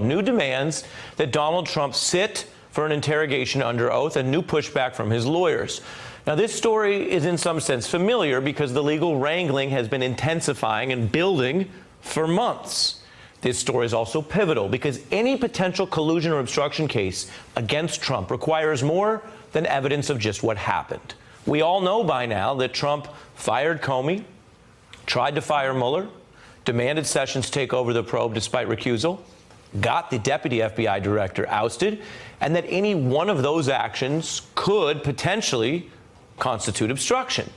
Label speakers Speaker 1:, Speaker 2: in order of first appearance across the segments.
Speaker 1: new demands that Donald Trump sit for an interrogation under oath and new pushback from his lawyers. Now, this story is in some sense familiar because the legal wrangling has been intensifying and building for months. This story is also pivotal because any potential collusion or obstruction case against Trump requires more than evidence of just what happened. We all know by now that Trump fired Comey, tried to fire Mueller, demanded Sessions take over the probe despite recusal, got the deputy FBI director ousted, and that any one of those actions could potentially constitute obstruction.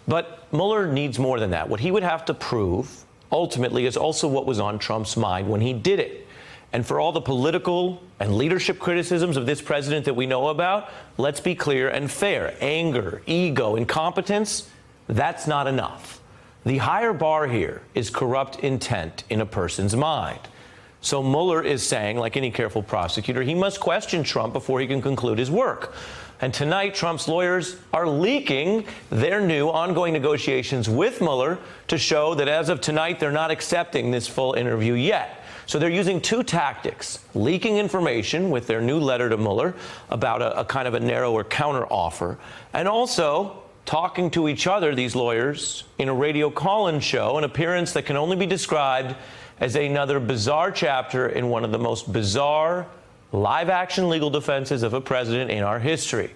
Speaker 1: But Mueller needs more than that. What he would have to prove ultimately is also what was on Trump's mind when he did it. And for all the political and leadership criticisms of this president that we know about, let's be clear and fair. Anger, ego, incompetence, that's not enough. The higher bar here is corrupt intent in a person's mind. So Mueller is saying, like any careful prosecutor, he must question Trump before he can conclude his work. And tonight, Trump's lawyers are leaking their new ongoing negotiations with Mueller to show that as of tonight, they're not accepting this full interview yet. So they're using two tactics: leaking information with their new letter to Mueller about a kind of a narrower counteroffer, and also talking to each other, these lawyers, in a radio call-in show, an appearance that can only be described as another bizarre chapter in one of the most bizarre live-action legal defenses of a president in our history.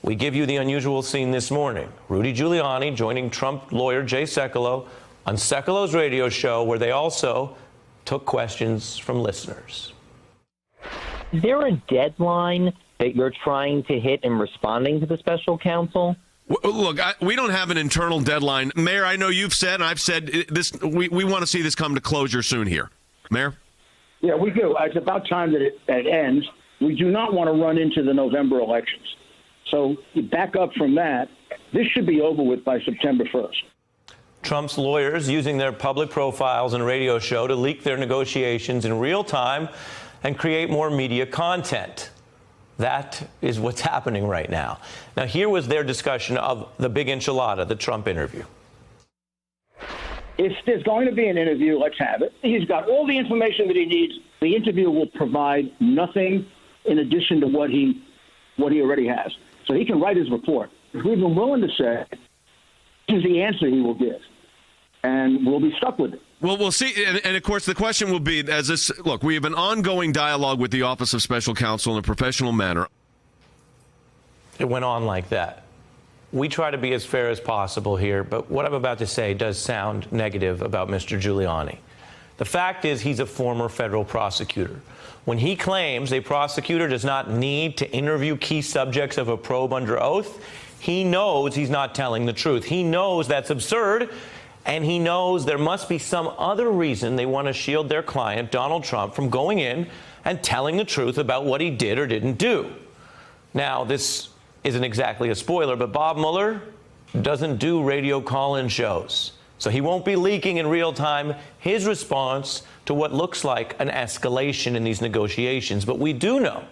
Speaker 1: We give you the unusual scene this morning. Rudy Giuliani joining Trump lawyer Jay Sekulow on Sekulow's radio show, where they also took questions from listeners.
Speaker 2: Is there a deadline that you're trying to hit in responding to the special counsel?
Speaker 3: Look, we don't have an internal deadline. Mayor, I know you've said, and I've said this, we want to see this come to closure soon here. Mayor?
Speaker 4: Yeah, we do. It's about time that it ends. We do not want to run into the November elections. So you back up from that. This should be over with by September 1st.
Speaker 1: Trump's lawyers using their public profiles and radio show to leak their negotiations in real time and create more media content. That is what's happening right now. Now, here was their discussion of the big enchilada, the Trump interview.
Speaker 4: If there's going to be an interview, let's have it. He's got all the information that he needs. The interview will provide nothing in addition to what he already has. So he can write his report. If we've been willing to say, this is the answer he will give, and we'll be stuck with it.
Speaker 3: Well, we'll see. And of course, the question will be, look, we have an ongoing dialogue with the Office of Special Counsel in a professional manner.
Speaker 1: It went on like that. We try to be as fair as possible here, but what I'm about to say does sound negative about Mr. Giuliani. The fact is, he's a former federal prosecutor. When he claims a prosecutor does not need to interview key subjects of a probe under oath, he knows he's not telling the truth. He knows that's absurd, and he knows there must be some other reason they want to shield their client, Donald Trump, from going in and telling the truth about what he did or didn't do. Now, this isn't exactly a spoiler, but Bob Mueller doesn't do radio call-in shows. So he won't be leaking in real time his response to what looks like an escalation in these negotiations. But we do know,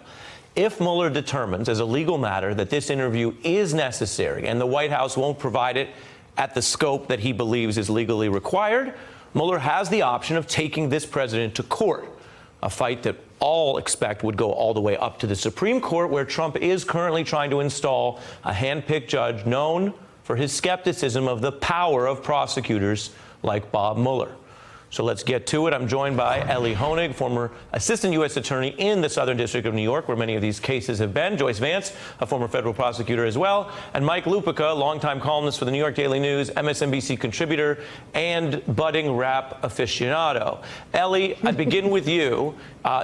Speaker 1: if Mueller determines as a legal matter that this interview is necessary and the White House won't provide it at the scope that he believes is legally required, Mueller has the option of taking this president to court, a fight that all expect would go all the way up to the Supreme Court, where Trump is currently trying to install a hand-picked judge known for his skepticism of the power of prosecutors like Bob Mueller. So let's get to it. I'm joined by Elie Honig, former assistant U.S. attorney in the Southern District of New York, where many of these cases have been. Joyce Vance, a former federal prosecutor as well. And Mike Lupica, longtime columnist for the New York Daily News, MSNBC contributor, and budding rap aficionado. Elie, I begin with you.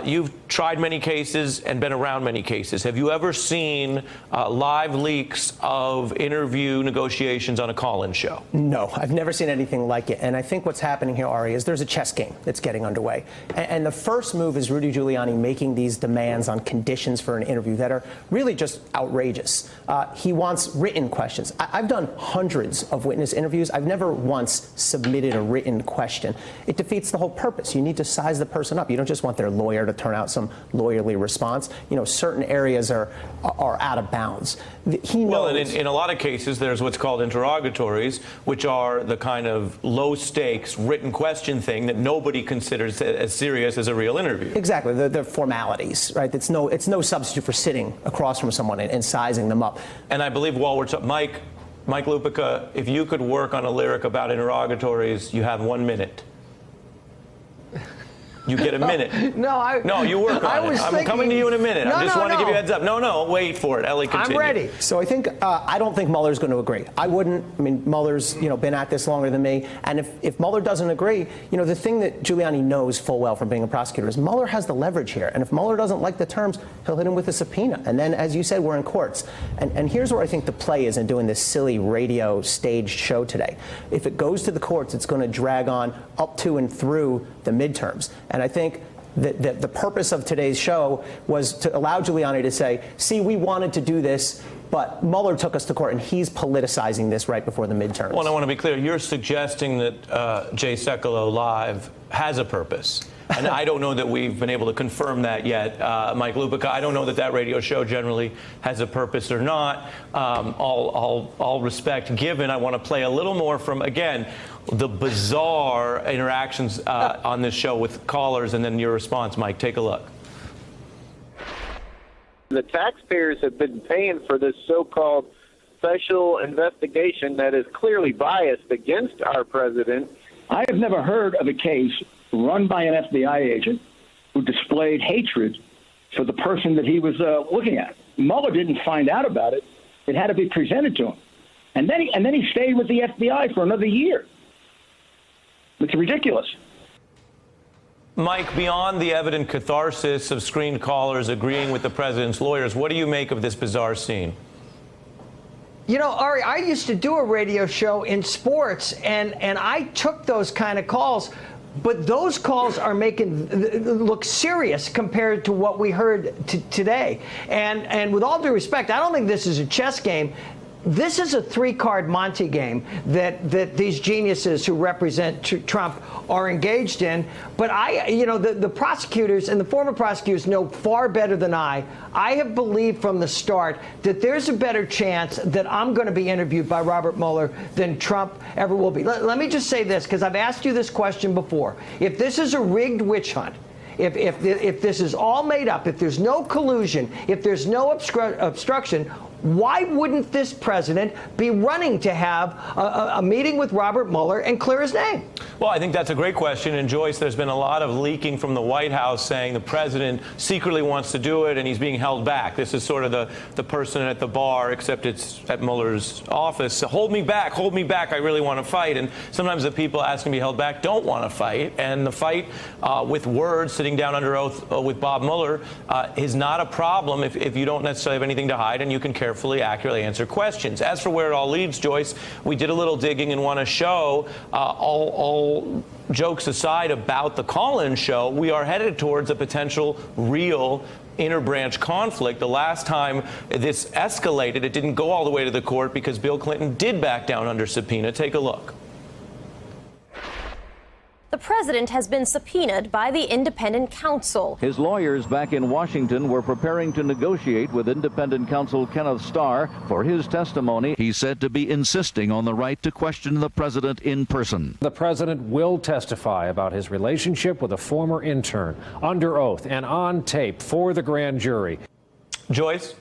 Speaker 1: You've tried many cases and been around many cases. Have you ever seen live leaks of interview negotiations on a call-in show?
Speaker 5: No, I've never seen anything like it. And I think what's happening here, Ari, is there's a chess game that's getting underway. And the first move is Rudy Giuliani making these demands on conditions for an interview that are really just outrageous. He wants written questions. I've done hundreds of witness interviews. I've never once submitted a written question. It defeats the whole purpose. You need to size the person up. You don't just want their lawyer to turn out some lawyerly response. You know, certain areas are out of bounds. He knows.
Speaker 1: Well, and in a lot of cases, there's what's called interrogatories, which are the kind of low-stakes written questions thing that nobody considers as serious as a real interview.
Speaker 5: Exactly, the formalities, right? It's no substitute for sitting across from someone and sizing them up.
Speaker 1: And I believe while we're Mike Lupica, if you could work on a lyric about interrogatories, you have 1 minute. You get a minute.
Speaker 6: No,
Speaker 1: you work on it. I'm coming to you in a minute. I just want to give you a heads up. No, wait for it. Ellie, continue.
Speaker 6: I'm ready.
Speaker 5: So I don't think Mueller's going to agree. I wouldn't. I mean, Mueller's, been at this longer than me. And if Mueller doesn't agree, the thing that Giuliani knows full well from being a prosecutor is Mueller has the leverage here. And if Mueller doesn't like the terms, he'll hit him with a subpoena. And then, as you said, we're in courts. And here's where I think the play is in doing this silly radio staged show today. If it goes to the courts, it's going to drag on up to and through the midterms. And I think that the purpose of today's show was to allow Giuliani to say, see, we wanted to do this, but Mueller took us to court, and he's politicizing this right before the midterms.
Speaker 1: Well, I want to be clear. You're suggesting that Jay Sekulow Live has a purpose. And I don't know that we've been able to confirm that yet. Mike Lupica, I don't know that radio show generally has a purpose or not. All respect given, I want to play a little more from, again, the bizarre interactions on this show with callers, and then your response, Mike. Take a look.
Speaker 7: The taxpayers have been paying for this so-called special investigation that is clearly biased against our president.
Speaker 4: I have never heard of a case run by an FBI agent who displayed hatred for the person that he was looking at. Mueller didn't find out about it. It had to be presented to him. And then he stayed with the FBI for another year. It's ridiculous.
Speaker 1: Mike, beyond the evident catharsis of screened callers agreeing with the president's lawyers, what do you make of this bizarre scene?
Speaker 6: Ari, I used to do a radio show in sports, and I took those kind of calls, but those calls are making look serious compared to what we heard today. And with all due respect, I don't think this is a chess game. This is a three-card Monte game that these geniuses who represent Trump are engaged in. But the prosecutors and the former prosecutors know far better than I have believed from the start that there's a better chance that I'm going to be interviewed by Robert Mueller than Trump ever will be. Let me just say this, because I've asked you this question before. If this is a rigged witch hunt, if this is all made up, if there's no collusion, if there's no obstruction, why wouldn't this president be running to have a meeting with Robert Mueller and clear his name?
Speaker 1: Well, I think that's a great question. And Joyce, there's been a lot of leaking from the White House saying the president secretly wants to do it and he's being held back. This is sort of the person at the bar, except it's at Mueller's office. Hold me back, I really want to fight. And sometimes the people asking to be held back don't want to fight. And the fight with words, sitting down under oath with Bob Mueller, is not a problem if you don't necessarily have anything to hide and you can carefully, accurately answer questions. As for where it all leads, Joyce, we did a little digging and want to show, all jokes aside about the call-in show, we are headed towards a potential real interbranch conflict. The last time this escalated, it didn't go all the way to the court because Bill Clinton did back down under subpoena. Take a look.
Speaker 8: The president has been subpoenaed by the independent counsel.
Speaker 9: His lawyers back in Washington were preparing to negotiate with independent counsel Kenneth Starr for his testimony. He's said to be insisting on the right to question the president in person.
Speaker 10: The president will testify about his relationship with a former intern under oath and on tape for the grand jury.
Speaker 1: Joyce?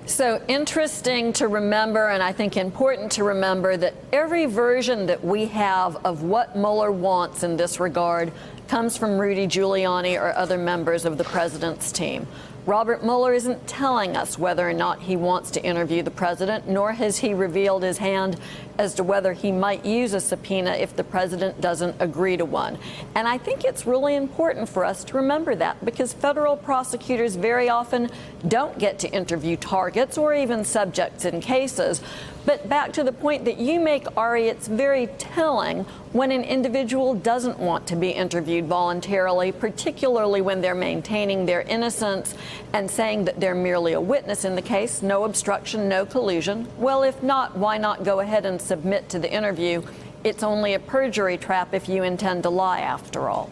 Speaker 11: So interesting to remember, and I think important to remember, that every version that we have of what Mueller wants in this regard comes from Rudy Giuliani or other members of the president's team. Robert Mueller isn't telling us whether or not he wants to interview the president, nor has he revealed his hand as to whether he might use a subpoena if the president doesn't agree to one. And I think it's really important for us to remember that, because federal prosecutors very often don't get to interview targets or even subjects in cases. But back to the point that you make, Ari, it's very telling when an individual doesn't want to be interviewed voluntarily, particularly when they're maintaining their innocence and saying that they're merely a witness in the case, no obstruction, no collusion. Well, if not, why not go ahead and submit to the interview? It's only a perjury trap if you intend to lie, after all.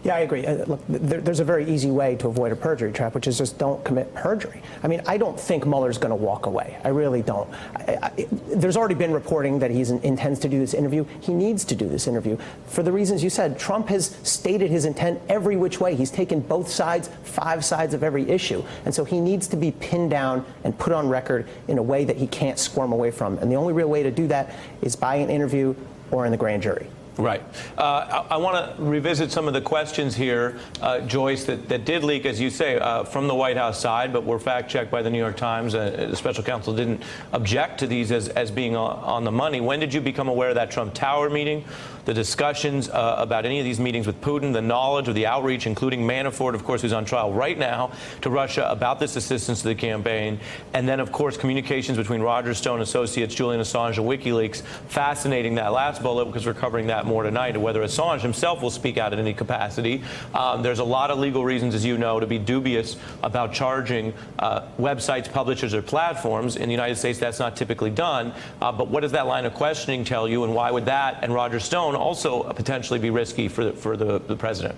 Speaker 5: Yeah, I agree. Look, there's a very easy way to avoid a perjury trap, which is just don't commit perjury. I mean, I don't think Mueller's going to walk away. I really don't. There's already been reporting that he intends to do this interview. He needs to do this interview. For the reasons you said, Trump has stated his intent every which way. He's taken both sides, 5 sides of every issue. And so he needs to be pinned down and put on record in a way that he can't squirm away from. And the only real way to do that is by an interview or in the grand jury.
Speaker 1: Right. I want to revisit some of the questions here, Joyce, that did leak, as you say, from the White House side, but were fact-checked by the New York Times. The special counsel didn't object to these as being on the money. When did you become aware of that Trump Tower meeting, the discussions about any of these meetings with Putin, the knowledge of the outreach, including Manafort, of course, who's on trial right now, to Russia about this assistance to the campaign, and then, of course, communications between Roger Stone associates, Julian Assange, and WikiLeaks. Fascinating, that last bullet, because we're covering that more tonight, whether Assange himself will speak out in any capacity. There's a lot of legal reasons, as you know, to be dubious about charging websites, publishers, or platforms. In the United States, that's not typically done. But what does that line of questioning tell you, and why would that and Roger Stone also potentially be risky for the president?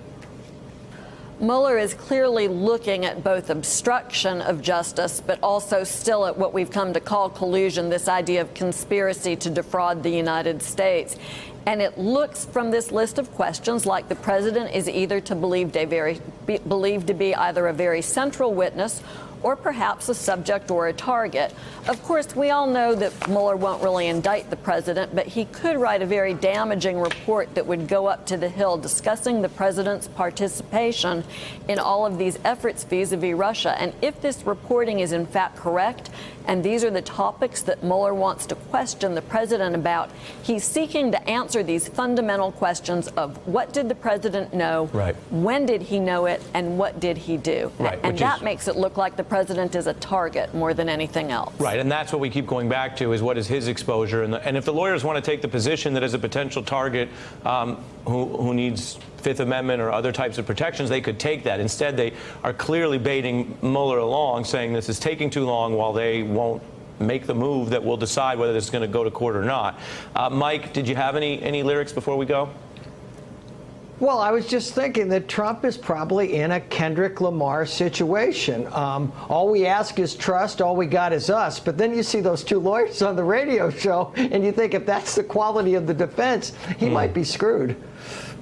Speaker 11: Mueller is clearly looking at both obstruction of justice, but also still at what we've come to call collusion, this idea of conspiracy to defraud the United States. And it looks from this list of questions like the president is either to believed to be either a very central witness or perhaps a subject or a target. Of course, we all know that Mueller won't really indict the president, but he could write a very damaging report that would go up to the Hill discussing the president's participation in all of these efforts vis-a-vis Russia. And if this reporting is in fact correct, and these are the topics that Mueller wants to question the president about, he's seeking to answer these fundamental questions of what did the president know,
Speaker 1: right,
Speaker 11: when did he know it, and what did he do?
Speaker 1: Right,
Speaker 11: and that makes it look like the president is a target more than anything else.
Speaker 1: Right, and that's what we keep going back to, is what is his exposure. And if the lawyers want to take the position that as a potential target who needs Fifth Amendment or other types of protections, they could take that. Instead, they are clearly baiting Mueller along, saying this is taking too long while they won't make the move that will decide whether this is going to go to court or not. Mike, did you have any lyrics before we go?
Speaker 6: Well, I was just thinking that Trump is probably in a Kendrick Lamar situation. All we ask is trust, all we got is us. But then you see those 2 lawyers on the radio show, and you think if that's the quality of the defense, he might be screwed.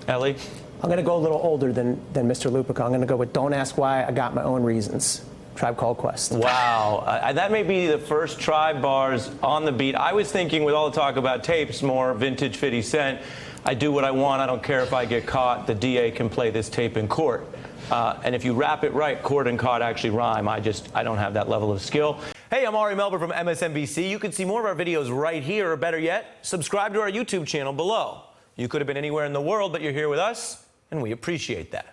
Speaker 1: Ellie?
Speaker 5: I'm going to go a little older than Mr. Lupica. I'm going to go with Don't Ask Why, I Got My Own Reasons. Tribe Called Quest.
Speaker 1: Wow. That may be the first Tribe bars on the beat. I was thinking, with all the talk about tapes, more vintage 50 Cent. I do what I want. I don't care if I get caught. The DA can play this tape in court. And if you rap it right, court and caught actually rhyme. I don't have that level of skill. Hey, I'm Ari Melber from MSNBC. You can see more of our videos right here, or better yet, subscribe to our YouTube channel below. You could have been anywhere in the world, but you're here with us, and we appreciate that.